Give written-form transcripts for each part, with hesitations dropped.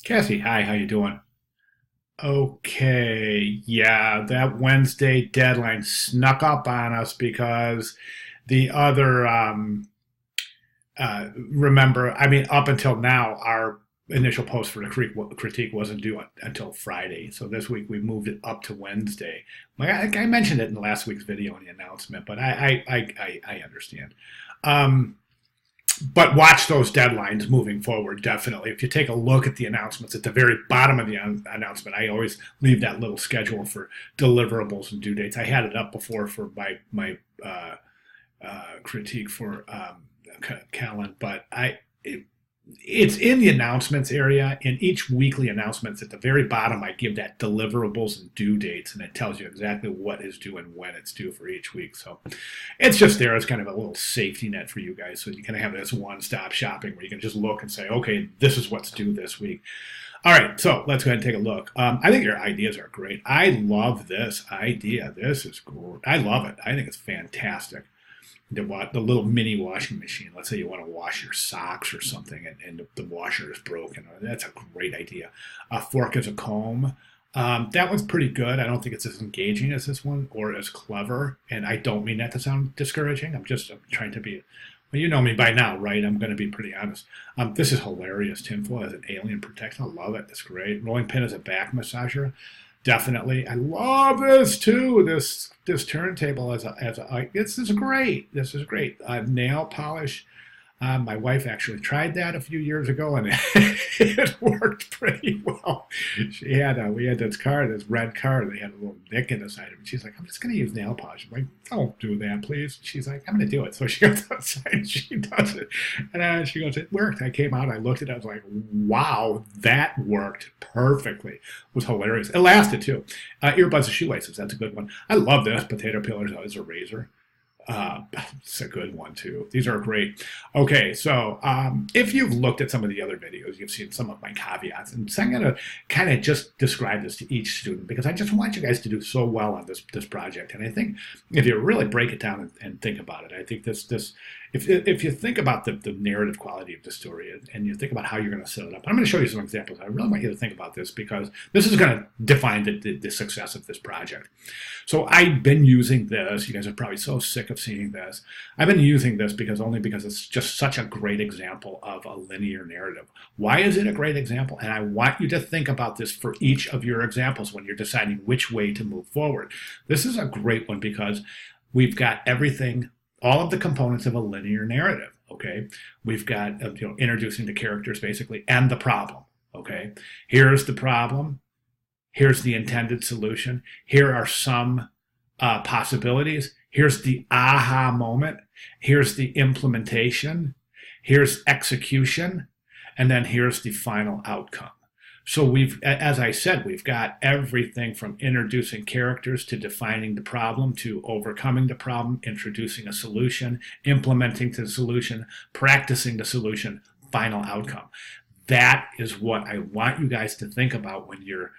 Cassie, hi, how you doing? Okay, yeah, that Wednesday deadline snuck up on us because the other, remember, I mean, up until now, our initial post for the critique wasn't due until Friday. So this week we moved it up to Wednesday. I mentioned it in last week's video in the announcement, but I understand. Um, but watch those deadlines moving forward, definitely. If you take a look at the announcements at the very bottom of the announcement, I always leave that little schedule for deliverables and due dates. I had it up before for my critique for Callan, but it's in the announcements area. In each weekly announcements, at the very bottom, I give that deliverables and due dates, and it tells you exactly what is due and when it's due for each week. So it's just there as kind of a little safety net for you guys, so you can have this one-stop shopping where you can just look and say, okay, this is what's due this week. All right, so let's go ahead and take a look. I think your ideas are great. I love this idea. This is great. I love it. I think it's fantastic. The little mini washing machine. Let's say you want to wash your socks or something, and the washer is broken. That's a great idea. A fork as a comb. That one's pretty good. I don't think it's as engaging as this one or as clever. And I don't mean that to sound discouraging. I'm trying to be. Well, you know me by now, right? I'm going to be pretty honest. This is hilarious. Tinfoil as an alien protection. I love it. It's great. Rolling pin as a back massager. Definitely. I love this too. This turntable this is great. This is great. Nail polish. My wife actually tried that a few years ago, and it worked pretty well. We had this red car. They had a little nick in the side of it. She's like, "I'm just going to use nail polish." I'm like, "Don't do that, please." She's like, "I'm going to do it." So she goes outside and she does it, and she goes, "It worked." I came out, I looked at it, I was like, "Wow, that worked perfectly." It was hilarious. It lasted too. Earbuds and shoelaces. That's a good one. I love this. Potato peelers as a razor. It's a good one too. These are great. Okay, so if you've looked at some of the other videos, you've seen some of my caveats, and so I'm going to kind of just describe this to each student because I just want you guys to do so well on this project. And I think if you really break it down and think about it, I think this if you think about the narrative quality of the story and you think about how you're going to set it up, I'm going to show you some examples. I really want you to think about this because this is going to define the success of this project. So I've been using this. You guys are probably so sick of seeing this. I've been using this because it's just such a great example of a linear narrative. Why is it a great example? And I want you to think about this for each of your examples when you're deciding which way to move forward. This is a great one because we've got everything, all of the components of a linear narrative. Okay, we've got introducing the characters basically and the problem. Okay, here's the problem. Here's the intended solution. Here are some possibilities. Here's the aha moment. Here's the implementation. Here's execution. And then here's the final outcome. So as I said, we've got everything from introducing characters to defining the problem to overcoming the problem, introducing a solution, implementing the solution, practicing the solution, final outcome. That is what I want you guys to think about when you're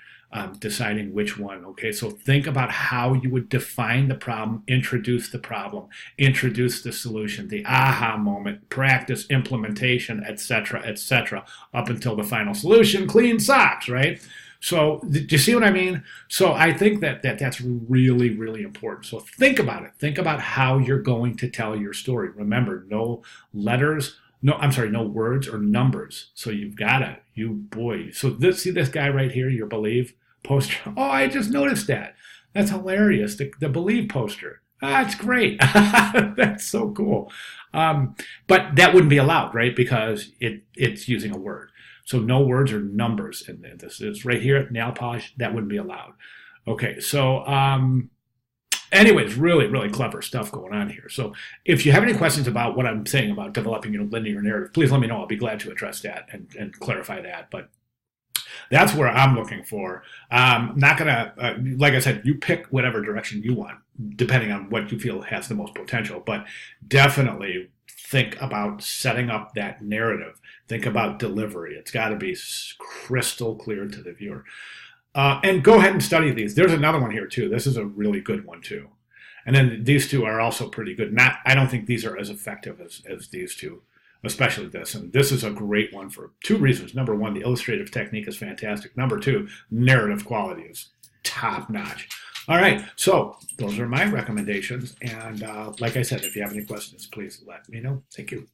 deciding which one. Okay, so think about how you would define the problem, introduce the solution, the aha moment, practice, implementation, etc., up until the final solution, clean socks, right? So do you see what I mean? So I think that's really, really important. So think about it. Think about how you're going to tell your story. Remember, no letters, no words or numbers. So you've got to, So see this guy right here, your Believe poster. Oh, I just noticed that. That's hilarious. The Believe poster. It's great. That's so cool. But that wouldn't be allowed, right? Because it's using a word. So no words or numbers in this. It's right here, nail polish. That wouldn't be allowed. Okay, so anyways, really, really clever stuff going on here. So if you have any questions about what I'm saying about developing a linear narrative, please let me know. I'll be glad to address that and clarify that. But that's where I'm looking for. Not going to, like I said, you pick whatever direction you want, depending on what you feel has the most potential. But definitely think about setting up that narrative. Think about delivery. It's got to be crystal clear to the viewer. And go ahead and study these. There's another one here too. This is a really good one too. And then these two are also pretty good. I don't think these are as effective as these two. especially this. And this is a great one for two reasons. Number one, the illustrative technique is fantastic. Number two, narrative quality is top notch. All right, so those are my recommendations. And like I said, if you have any questions, please let me know. Thank you.